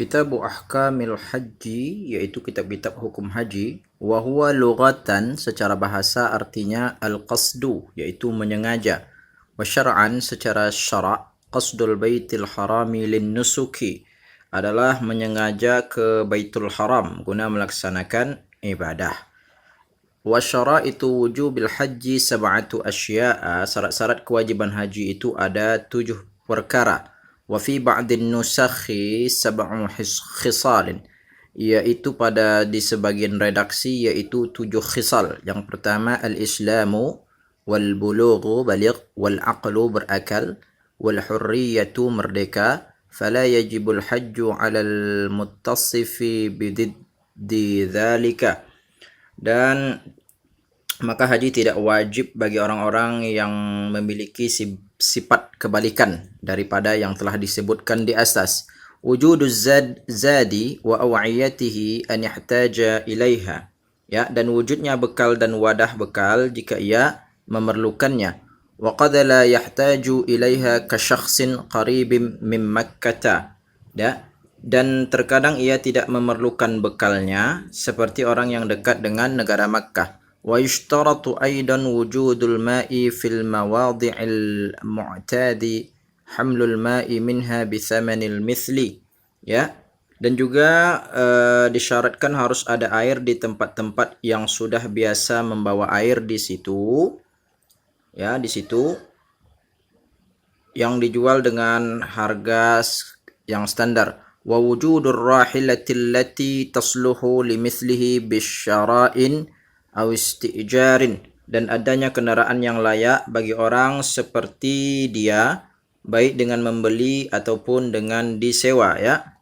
Kitab Ahkamil Haji, yaitu kitab-kitab hukum haji. Wa huwa lughatan, secara bahasa artinya al-qasdu, yaitu menyengaja. Wa syar'an, secara syara' qasdul baitil harami lin nusuki, adalah menyengaja ke Baitul Haram guna melaksanakan ibadah. Wa syara'itu wujubil haji sab'atu asya'a, syarat-syarat kewajiban haji itu ada 7 perkara. Wa fi ba'din nusakhi sab'u khisalin, yaitu di sebagian redaksi yaitu 7 khisal. Yang pertama al-islamu wal bulughu baligh wal aqlu berakal wal hurriyatu merdeka fala yajibul hajju 'alal muttasifi bididdi dzalika, dan maka haji tidak wajib bagi orang-orang yang memiliki sifat kebalikan daripada yang telah disebutkan di atas. Wujuduz zadi wa aw'iyatihi an yahtaja ilaiha, ya, dan wujudnya bekal dan wadah bekal jika ia memerlukannya. Wa qad la yahtaju ilaiha ka syakhsin qaribin min Makkah, ya, dan terkadang ia tidak memerlukan bekalnya seperti orang yang dekat dengan negara Makkah. Wa yushtaratu aidan wujudul ma'i fil mawadhi'il mu'tadi hamlul ma'i minha bi thamanil mithli, ya, dan juga disyaratkan harus ada air di tempat-tempat yang sudah biasa membawa air di situ, ya, di situ yang dijual dengan harga yang standar. Wa wujudur rahilati allati tasluhu limithlihi bisyara'in aw istijarin, dan adanya kendaraan yang layak bagi orang seperti dia, baik dengan membeli ataupun dengan disewa, ya.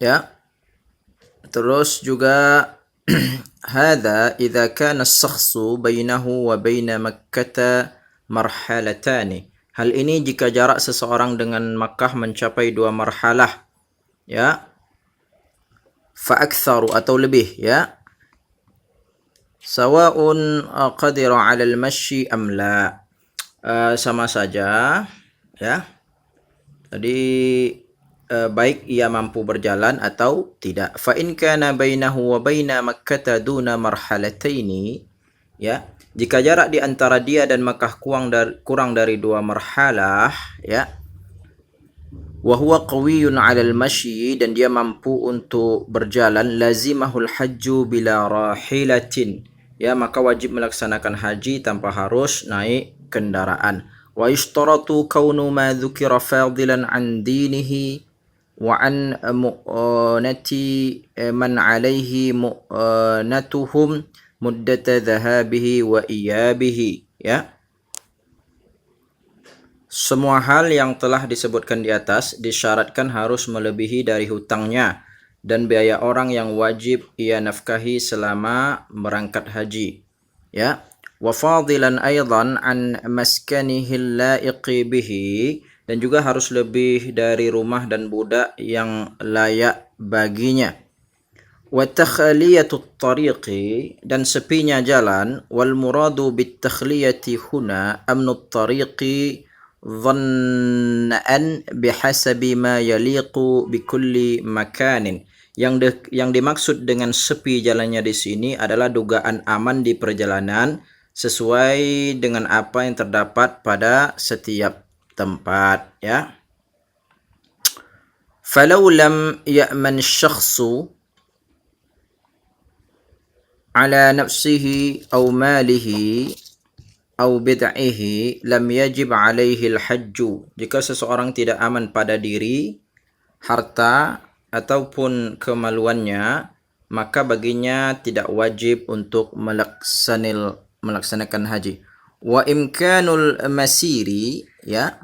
Ya. Terus juga hadza idza kana as-shakhsu bainahu wa baina Makkah marhalatani. Hal ini jika jarak seseorang dengan Makkah mencapai 2 marhalah, ya, fa'aktsaru atau lebih, ya, sawa'un qadira 'alal masyi am la, sama saja, ya. Jadi baik ia mampu berjalan atau tidak. Fa in kana bainahu wa baina Makkah duna marhalataini, ya, jika jarak di antara dia dan Makkah kurang dari 2 marhalah, ya, wa huwa qawiyyun 'alal masyi, dan dia mampu untuk berjalan, lazimahul hajju bila rahilatin, ya, maka wajib melaksanakan haji tanpa harus naik kendaraan. Wa yushtaratu kaunu ma dzukira fadilan 'an dinihi wa 'an mu'anati man 'alaihi mu'anatuhum muddata dhahabihi wa iyabihi, ya. Semua hal yang telah disebutkan di atas disyaratkan harus melebihi dari hutangnya dan biaya orang yang wajib ia nafkahi selama berangkat haji, ya. Wa fadilan aidan an maskanihi laiqi bihi, dan juga harus lebih dari rumah dan budak yang layak baginya. Wa takhliyatut tariqi, dan sepinya jalan. Wal muradu bit takhliyati huna amnut tariqi dhanna'an bihasabi ma yaliqu bikulli makanin. Yang dimaksud dengan sepi jalannya di sini adalah dugaan aman di perjalanan sesuai dengan apa yang terdapat pada setiap tempat, ya. Falau lam ya'man syakhsu ala nafsihi aw malihi aw bid'ihi lam yajib alaihi al-hajju. Jika seseorang tidak aman pada diri, harta ataupun kemaluannya, maka baginya tidak wajib untuk melaksanakan haji. Wa imkanul masiri, ya.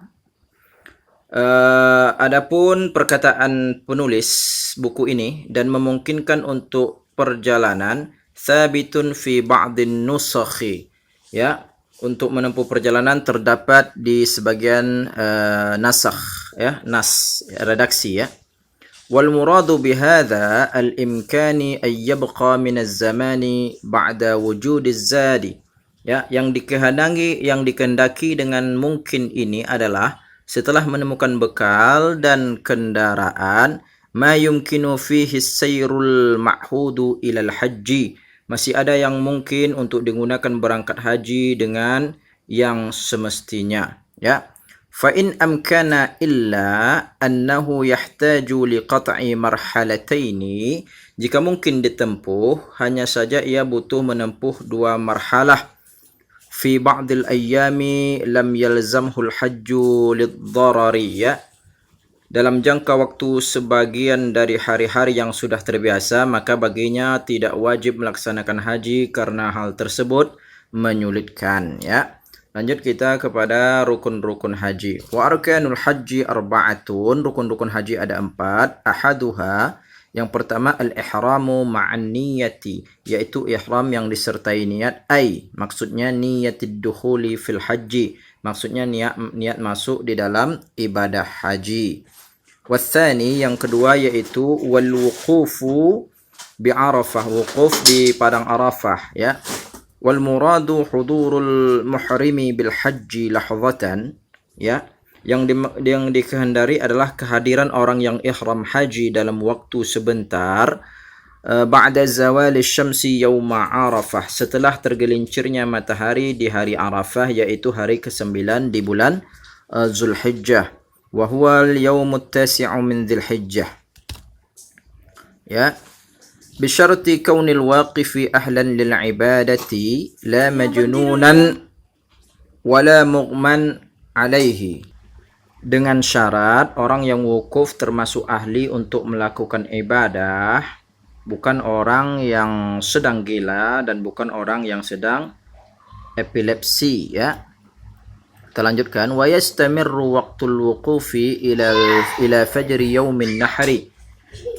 Adapun perkataan penulis buku ini, dan memungkinkan untuk perjalanan, thabitun fi ba'din nusakhi, ya, untuk menempuh perjalanan terdapat di sebagian nasakh, ya, redaksi, ya. Wal muradu bihadza al-imkani ay yabqa min az-zamani ba'da wujudiz zadi, ya, yang dikehendaki dengan mungkin ini adalah setelah menemukan bekal dan kendaraan, ma yumkinu fihi sayrul ma'hudu ilal haji, masih ada yang mungkin untuk digunakan berangkat haji dengan yang semestinya, ya. Fa in amkana illa annahu yahtaju liqat'i marhalataini, jika mungkin ditempuh hanya saja ia butuh menempuh dua marhalah. Fi ba'dil ayyami lam yalzamhul hajju liddarari, ya. Dalam jangka waktu sebagian dari hari-hari yang sudah terbiasa, maka baginya tidak wajib melaksanakan haji karena hal tersebut menyulitkan, ya. Lanjut kita kepada rukun-rukun haji. Wa arkanul haji arba'atun, rukun-rukun haji ada 4. Ahaduha, yang pertama al-ihramu ma'an niyati, yaitu ihram yang disertai niat. Maksudnya niyatid dukhuli fil haji, maksudnya niat masuk di dalam ibadah haji. Wathani, yang kedua yaitu wal wuqufu bi Arafah, wukuf di padang Arafah, ya. Wal muradu hudurul muhrimi bil haji lahzatan, ya. Yang dikehendari adalah kehadiran orang yang ihram haji dalam waktu sebentar, ba'da zawali syamsi yauma Arafah, setelah tergelincirnya matahari di hari Arafah, yaitu hari ke-9 di bulan Zulhijjah, wa huwa al-yawmut tasi'u min Dzulhijjah, ya. Bisyarti kaunil waqifi ahlan lil ibadati la majnunan wala mughman alaihi, dengan syarat orang yang wukuf termasuk ahli untuk melakukan ibadah, bukan orang yang sedang gila dan bukan orang yang sedang epilepsi, ya. Kita lanjutkan. Wa yastamirru waqtul wuqufi ila fajri yaumin nahri,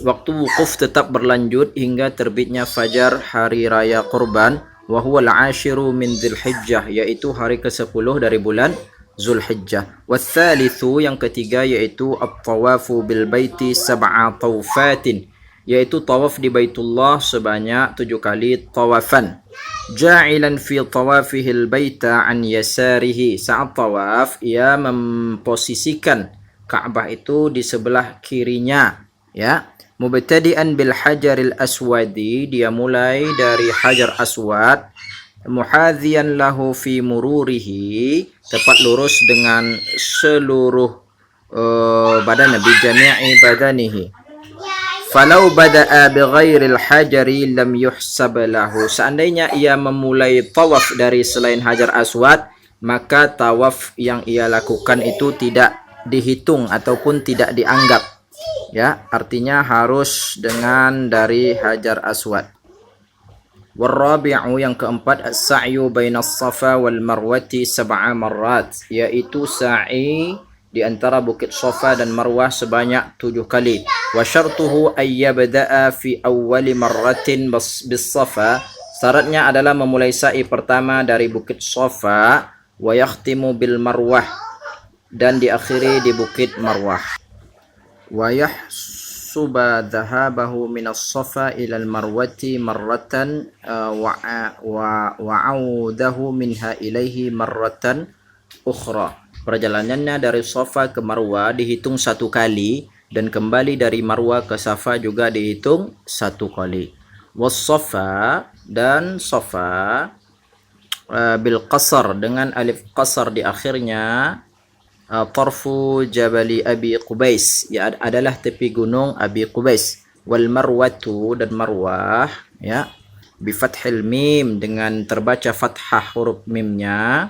waktu wukuf tetap berlanjut hingga terbitnya fajar hari raya kurban. Wa huwa al-ashiru min Dzulhijjah, yaitu hari ke-10 dari bulan Zulhijjah. Watsalitsu, yang ketiga yaitu at-tawafu bil baiti sab'a tawfatin, yaitu tawaf di Baitullah sebanyak 7 kali tawafan. Ja'ilan fi tawafihil baita an yasarihi, saat tawaf ia memposisikan Ka'bah itu di sebelah kirinya, ya. Mubtadi'an bil hajaril aswadi, dia mulai dari hajar aswad. Muhadhiyan lahu fi mururihi, tepat lurus dengan seluruh badannya, bi jami'i badanihi. Falau bada'a bi ghairil hajari lam yuhsab lahu, seandainya ia memulai tawaf dari selain hajar aswad, maka tawaf yang ia lakukan itu tidak dihitung ataupun tidak dianggap, ya. Artinya harus dengan dari hajar aswad. Warabi'u, yang keempat as-sa'yu bainas safa wal marwati sab'a marrat, yaitu sa'i di antara bukit Safa dan Marwah sebanyak 7 kali. Wa syartuhu ay yabda'a fi awwali marratin bis Safa, syaratnya adalah memulai sa'i pertama dari bukit Safa, wa yakhtimu bil Marwah, dan diakhiri di bukit Marwah. Wa yahsuba dhahabahu minas Safa ila al Marwati marratan wa audahu minha ilaihi marratan ukhra, perjalanannya dari Safa ke Marwah dihitung 1 kali, dan kembali dari Marwah ke Safa juga dihitung 1 kali. Was Safa, dan Safa bil qasar, dengan alif qasar di akhirnya. Tarfu Jabali Abi Qubais, ya, adalah tepi gunung Abi Qubais. Wal Marwatu, dan Marwah, ya, bi fathil mim, dengan terbaca fathah huruf mimnya.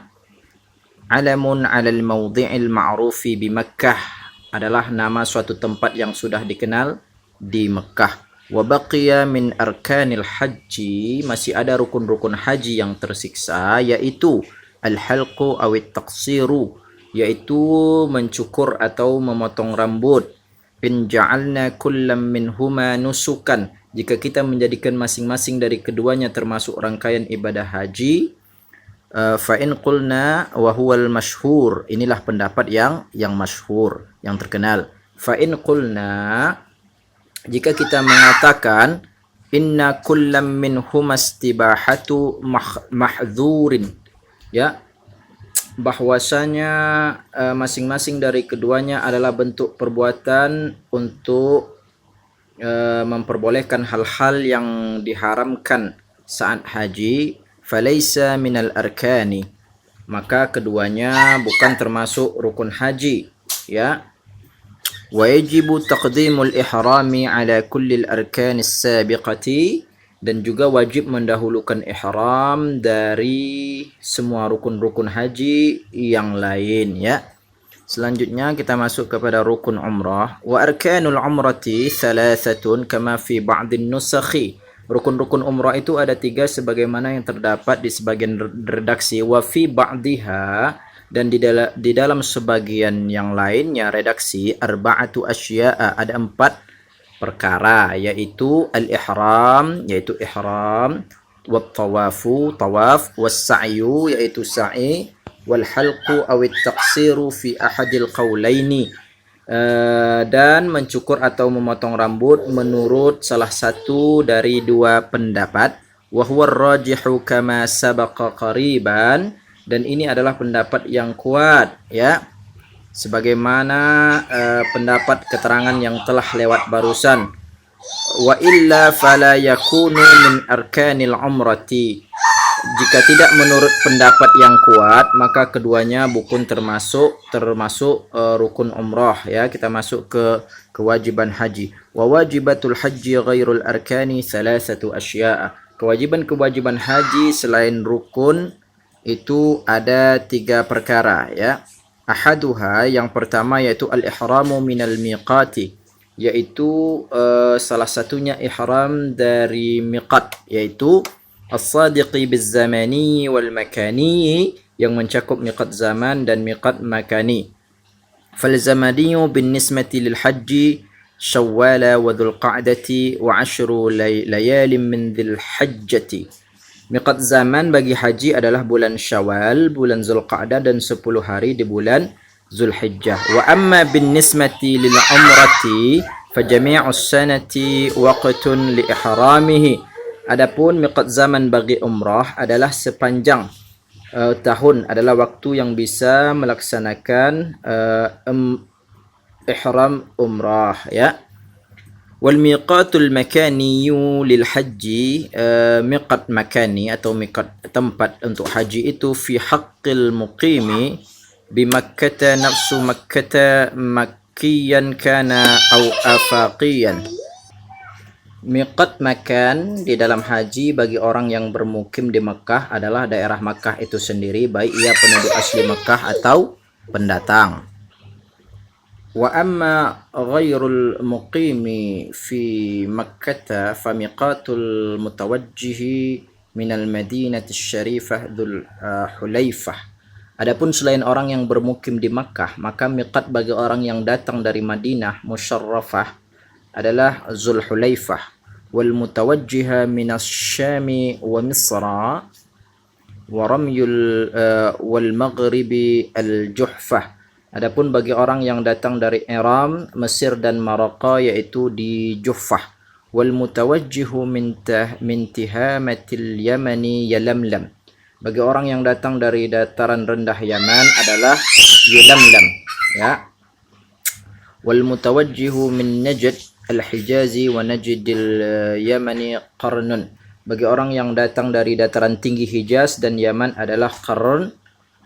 Alamun 'alal mawdhi'il ma'rufi bi Makkah, adalah nama suatu tempat yang sudah dikenal di Mekah. Wa baqiya min arkanil haji, masih ada rukun-rukun haji yang tersiksa, yaitu al-halqu awit taqsiru, yaitu mencukur atau memotong rambut. In ja'alna kullam minhuma nusukan, jika kita menjadikan masing-masing dari keduanya termasuk rangkaian ibadah haji. Fa in qulna wa huwal masyhur, inilah pendapat yang masyhur, yang terkenal. Fa in qulna, jika kita mengatakan inna kullam minhum istibahatu mahdzurin, ya, bahwasanya masing-masing dari keduanya adalah bentuk perbuatan untuk memperbolehkan hal-hal yang diharamkan saat haji, falaysa minal arkani, maka keduanya bukan termasuk rukun haji, ya. Wa yajibu taqdimul ihrami ala kulli al-arkani as-sabiqati, dan juga wajib mendahulukan ihram dari semua rukun-rukun haji yang lain, ya. Selanjutnya kita masuk kepada rukun umrah. Wa arkanul umrati thalathatun kama fi ba'din nusakhi. Rukun-rukun umrah itu ada 3 sebagaimana yang terdapat di sebagian redaksi. Wa fi ba'diha, dan di dalam sebagian yang lainnya redaksi, arba'atu asya'a, ada 4 perkara, yaitu al-ihram, yaitu ihram, wat tawafu, tawaf, was sa'yu, yaitu sa'i, wal halqu aw at-taqsiru fi ahadil qawlaini, dan mencukur atau memotong rambut menurut salah satu dari 2 pendapat. Wa huwa ar-rajihu kama sabaqa qariban, dan ini adalah pendapat yang kuat, ya, sebagaimana pendapat keterangan yang telah lewat barusan. Wa illa fala yakunu min arkanil umrati, jika tidak menurut pendapat yang kuat, maka keduanya bukan termasuk rukun umrah, ya. Kita masuk ke kewajiban haji. Wa wajibatul haji ghairul arkani thalathatu asya'a. Kewajiban haji selain rukun itu ada 3 perkara, ya. Ahaduha, yang pertama yaitu al-ihramu minal miqati, yaitu salah satunya ihram dari miqat, yaitu as-sadiqi biz-zamani wal makani, yang mencakup miqat zaman dan miqat makani. Fal zamaniyu bin nisbati lil haji syawwala wa dzulqa'dati wa 10 layalin min dzulhajjati. Miqat zaman bagi haji adalah bulan Syawal, bulan Zulqa'dah, dan 10 hari di bulan Zulhijjah. Wa amma bin nisbati lil umrati fa jami'us sanati waqtun li ihramihi. Adapun miqat zaman bagi umrah adalah sepanjang tahun, adalah waktu yang bisa melaksanakan ihram umrah, ya. Wal miqatul makaniyu lil haji, miqat makani atau miqat tempat untuk haji itu fi haqqil muqimi bi Makkah nafsu Makkah makkiyan kana au afaqiyan. Miqat makan di dalam haji bagi orang yang bermukim di Mekah adalah daerah Mekah itu sendiri, baik ia penduduk asli Mekah atau pendatang. Wa amma ghairul muqimi fi Makkah fa miqatul mutawajjihi minal madinati syarifah dzul hulaifah. Adapun selain orang yang bermukim di Makkah, maka miqat bagi orang yang datang dari Madinah musyarrafah adalah Zulhulaifah. Wal mutawajjiha minas Syami wa Misra wa ramyul wal maghribi al Juhfah. Adapun bagi orang yang datang dari Iram, Mesir, dan Maroko, yaitu di Juhfah. Wal mutawajjihu min tihamatil Yamani Yalamlam. Bagi orang yang datang dari dataran rendah Yaman adalah Yalamlam, ya. Wal mutawajjihu min Najd al-Hijazi wa Najdil Yamani Qarnun. Bagi orang yang datang dari dataran tinggi Hijaz dan Yaman adalah Qarn.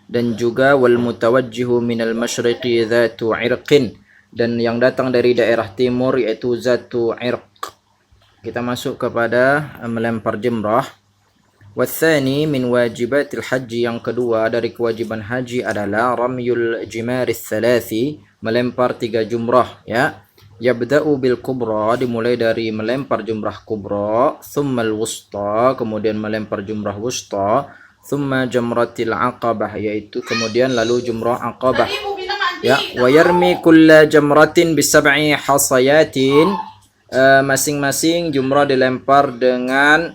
Dan juga wal mutawajjihu minal masyriqi dzatu irqin, dan yang datang dari daerah timur yaitu zatu irq. Kita masuk kepada melempar jumrah. Watsani min wajibatil haji, yang kedua dari kewajiban haji adalah ramyul jimaris thalathi, melempar 3 jumrah, ya. Yabda'u bil kubra, dimulai dari melempar jumrah kubra, thumma al wusta, kemudian melempar jumrah wusta, thumma jamratil aqabah, yaitu kemudian lalu jumrah aqabah, ya. Wa yarmi kulla jamratin bisab'i hasayatin, masing-masing jumrah dilempar dengan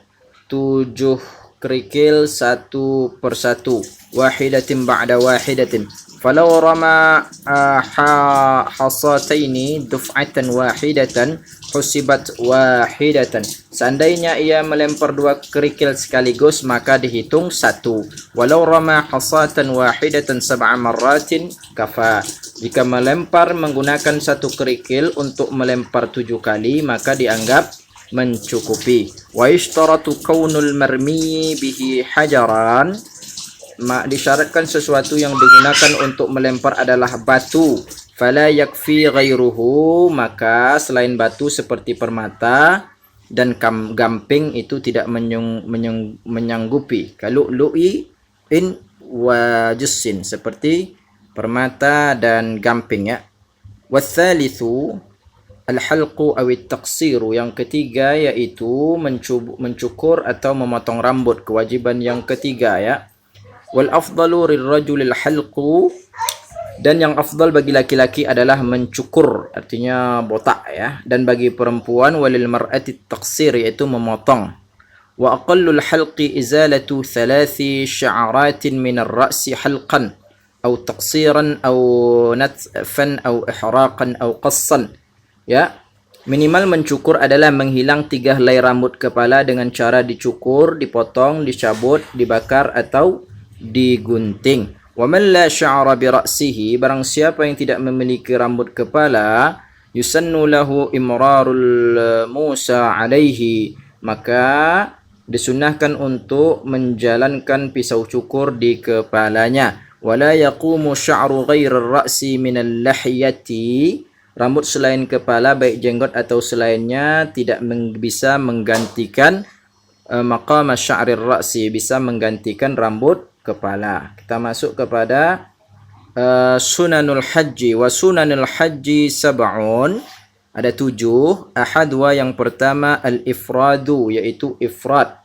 7 kerikil satu persatu. wahidatin ba'da wahidatin. Falau rama hasataini duf'atan wahidatan husibat wahidatan. Seandainya ia melempar dua kerikil sekaligus maka dihitung satu. Walau rama hasatan wahidatan sab'a marratin kafa. Jika melempar menggunakan satu kerikil untuk melempar 7 kali maka dianggap mencukupi. Wa ishtaratu kaunul marmi bihi hajaran. Disyaratkan sesuatu yang digunakan untuk melempar adalah batu. Fala yakfi ghairuhu, maka selain batu seperti permata dan gamping itu tidak menyanggupi. Kalau lu'i in wa jussin, seperti permata dan gamping ya. Watsalitsu al-halqu aw at-taqsiru, yang ketiga yaitu mencukur atau memotong rambut, kewajiban yang ketiga ya. Wal afdalu lirrajulil halqu, dan yang afdal bagi laki-laki adalah mencukur, artinya botak ya, dan bagi perempuan walil mar'ati taqsir, yaitu memotong. Wa aqallul halqi izalatu 3 sya'aratin min ar-ra'si halqan aw taqsiran aw natfan aw ihraqan aw qassan ya. Minimal mencukur adalah menghilang 3 helai rambut kepala dengan cara dicukur, dipotong, dicabut, dibakar atau digunting. Wa man la sya'ra bi ra'sihi, barang siapa yang tidak memiliki rambut kepala, yusannu lahu imrarul Musa alaihi, maka disunahkan untuk menjalankan pisau cukur di kepalanya. Wala yaqumu sya'ru ghairir ra'si minal lahiyati, rambut selain kepala baik jenggot atau selainnya tidak bisa menggantikan maqam sya'rir ra'si, bisa menggantikan rambut kepala. Kita masuk kepada sunanul haji. Wa sunanul haji sab'un, ada 7. Ahadwa, yang pertama al-ifradu, yaitu ifrad.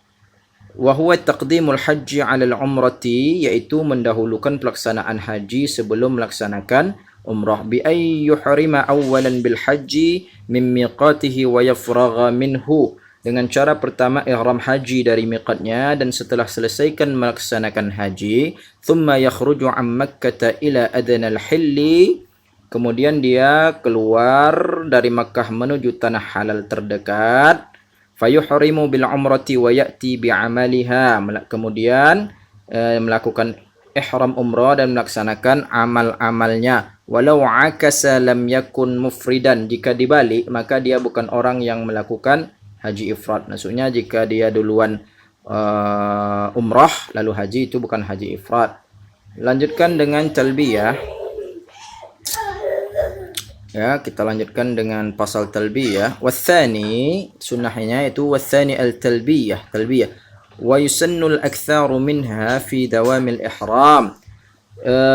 Wa huwa taqdimul haji 'ala al-umrati, yaitu mendahulukan pelaksanaan haji sebelum melaksanakan umrah. Bi ay yuhrima awwalan bil haji min miqatihi wa yafragha minhu, dengan cara pertama ihram haji dari miqatnya, dan setelah selesaikan melaksanakan haji, thumma yakhruju an Makkah ila adnal hilli, kemudian dia keluar dari Makkah menuju tanah halal terdekat, fayuhrimu bil umrati wa ya'ti bi amaliha, kemudian melakukan ihram umrah dan melaksanakan amal-amalnya. Walau akasa lam yakun mufridan, jika dibalik maka dia bukan orang yang melakukan haji ifrad. Maksudnya jika dia duluan umrah lalu haji, itu bukan haji ifrad. Lanjutkan dengan talbiyah. Ya, kita lanjutkan dengan pasal talbiyah. Watsani, sunnahnya itu watsani al-talbiyah, talbiyah. Wa yusannu al-aktsaru minha fi dawamil ihram.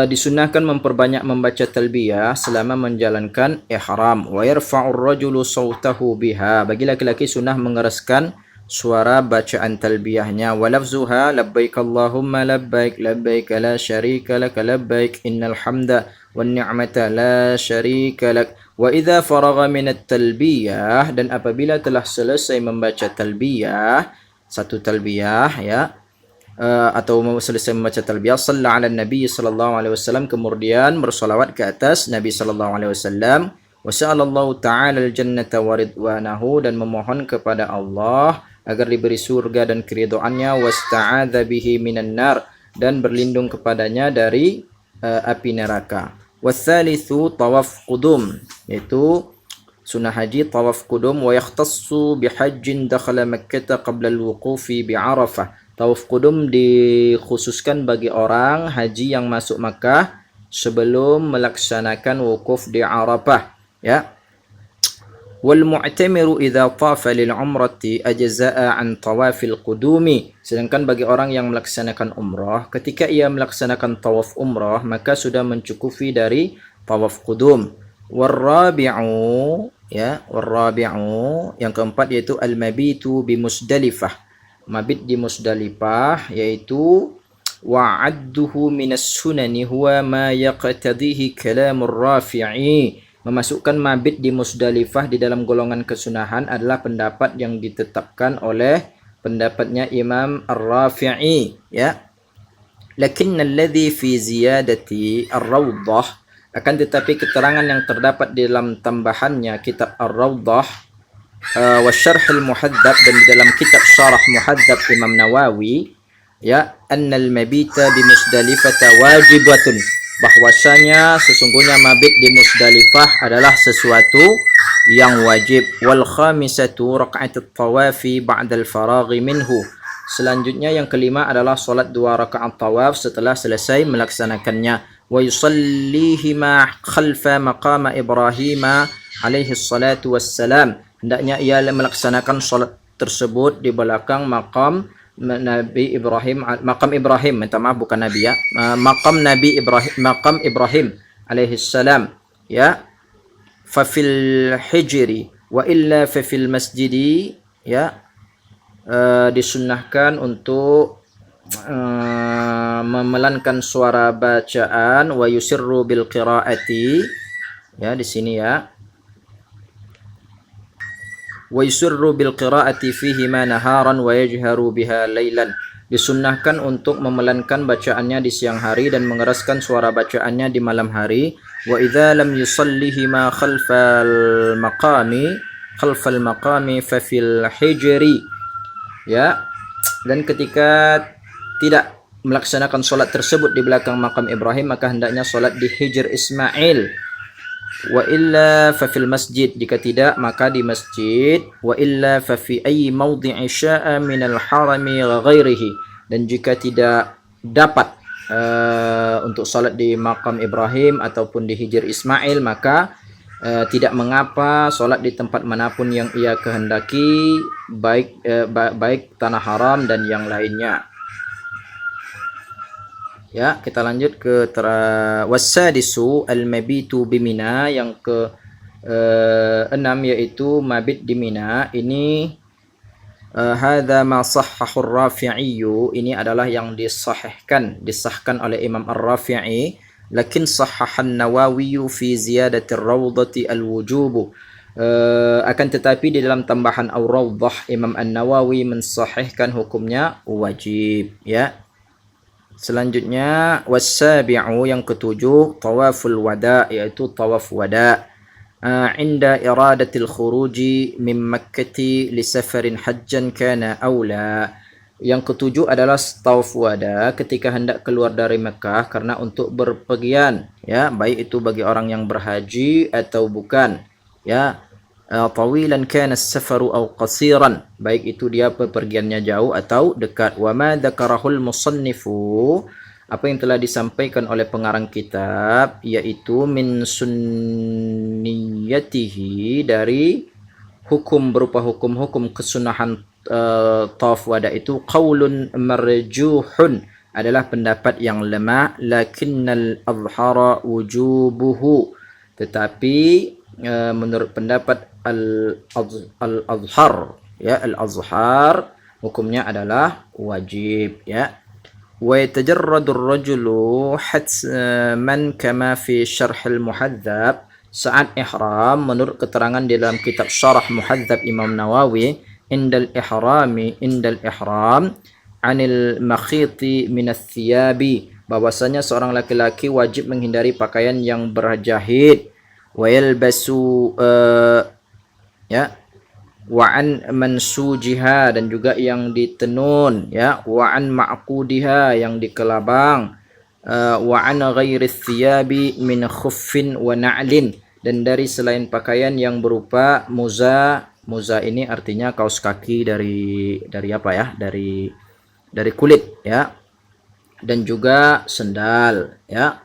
Disunahkan memperbanyak membaca talbiyah selama menjalankan ihram. Wa yarfa'ur rajulu sautahu biha, bagi laki-laki sunnah mengeraskan suara bacaan talbiyahnya. Wa lafzuha labbaik Allahumma labbaik labbaik la syarika lak labbaik innal hamda wan ni'mata la syarika lak. Wa idza faragha minat talbiyah, dan apabila telah selesai membaca talbiyah, satu talbiyah ya, atau selesai membaca talbiyah, shalla 'ala nabi sallallahu alaihi wasallam, kemudian bersolawat ke atas Nabi sallallahu alaihi wasallam, wa sa'alallahu ta'ala al-jannata wa ridwanahu, dan memohon kepada Allah agar diberi surga dan keridhaannya, wasta'adza bihi minan nar, dan berlindung kepadanya dari api neraka. Watsalitsu tawaf qudum, yaitu sunnah haji tawaf qudum. Wa yakhtassu bihajjin dakhala Makkah qabla al-wuqufi bi Arafah. Tawaf qudum dikhususkan bagi orang haji yang masuk Makkah sebelum melaksanakan wukuf di Arafah ya. Wal mu'tamiru idza tafa lil umrati ajza'a an tawafil qudumi, sedangkan bagi orang yang melaksanakan umrah, ketika ia melaksanakan tawaf umrah maka sudah mencukupi dari tawaf qudum. Warabi'u ya, warabi'u, yang keempat yaitu al mabitu bi Musdalifah, mabit di Musdalifah, yaitu wa'adduhu minas sunani huwa ma yaqtadihi kalamur Rafi'i. Memasukkan mabit di Musdalifah di dalam golongan kesunahan adalah pendapat yang ditetapkan oleh pendapatnya Imam Ar-Rafi'i ya. Lakin alladhi fi ziyadati ar-rawdah, akan tetapi keterangan yang terdapat di dalam tambahannya kitab ar-rawdah wa syarh al-muhadzab, dan di dalam kitab syarah muhadzab Imam Nawawi, ya, annal mabita bi Musdalifah wajibatun, bahwasanya sesungguhnya mabit di Musdalifah adalah sesuatu yang wajib. Wal khamisatu raq'atut tawafi ba'da al-faraghi minhu, selanjutnya yang kelima adalah solat 2 rakaat tawaf setelah selesai melaksanakannya. Wa yusallihima khalfa maqam Ibrahim alaihi salatu wassalam, hendaknya ia melaksanakan solat tersebut di belakang maqam Nabi Ibrahim, maqam Ibrahim, minta maaf bukan Nabi ya, maqam Nabi Ibrahim, maqam Ibrahim alaihi salam, ya. Fa fil hijri wa illa fa fil masjidi, ya, disunnahkan untuk memelankan suara bacaan, wa yusirru bil qiraati, ya di sini ya, wa yusirru bil qiraati fihi ma naharan wa yajharu biha lailan, disunnahkan untuk memelankan bacaannya di siang hari dan mengeraskan suara bacaannya di malam hari. Wa idza lam yusallihima khalfal maqami fa fil hijri, ya, dan ketika tidak melaksanakan solat tersebut di belakang makam Ibrahim, maka hendaknya solat di Hijr Ismail. Wa illa fa fil masjid, jika tidak maka di masjid. Wa illa fa fi ayyi mawdi'i sya'a min al-harami ghairihi, dan jika tidak dapat untuk salat di makam Ibrahim ataupun di Hijr Ismail, maka tidak mengapa salat di tempat manapun yang ia kehendaki, baik tanah haram dan yang lainnya. Ya, kita lanjut ke wasadisu al-mabitu bimina, yang ke 6 yaitu mabit di Mina. Ini hadza ma sahhahu ar-Rafi'i, ini adalah yang disahkan oleh Imam Ar-Rafi'i. Lakin sahhahan Nawawi fi ziyadati ar-rawdati al-wujub, akan tetapi di dalam tambahan ar-rawdah Imam An-Nawawi mensahihkan hukumnya wajib, ya. Selanjutnya wasabi'u, yang ketujuh, tawaful wada, yaitu tawaf wada, inda iradatil khuruji min makkati li safarin hajjan kana aula. Yang ketujuh adalah tawaf wada ketika hendak keluar dari Mekah karena untuk berpergian, ya, baik itu bagi orang yang berhaji atau bukan, ya. Tawilan kana as-safaru aw qasiran, baik itu dia pepergiannya jauh atau dekat. Wa ma dzakarahul musannifu, apa yang telah disampaikan oleh pengarang kitab, yaitu min sunniyatihi, dari hukum berupa hukum-hukum kesunahan tawaf wada itu, qaulun marjuhun, adalah pendapat yang lemah, lakinnal azhara wujubuhu, tetapi menurut pendapat al-azhar, ya, al-azhar hukumnya adalah wajib, ya. Wa yatajarradu ar-rajulu hatman kama fi syarh al-muhadzab, saat ihram menurut keterangan di dalam kitab syarah muhadzab Imam Nawawi, indal ihram anil makhiti minas thiyabi, bahwasanya seorang laki-laki wajib menghindari pakaian yang berjahit. Wa yalbasu, ya, wa an mansujiha, dan juga yang ditenun, ya, wa an ma'qudiha, yang dikelabang, wa an ghairi thiyabi min khuffin wa na'lin, dan dari selain pakaian yang berupa muza ini artinya kaos kaki dari apa ya, dari kulit, ya, dan juga sendal, ya.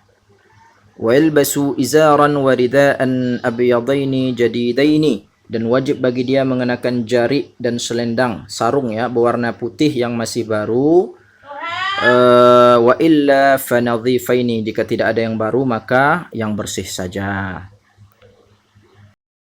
Wa yalbasu izaran wa ridaan abyadaini jadidaini, dan wajib bagi dia mengenakan jarik dan selendang, sarung, ya, berwarna putih yang masih baru. Wa illa fanadhifaini, jika tidak ada yang baru maka yang bersih saja.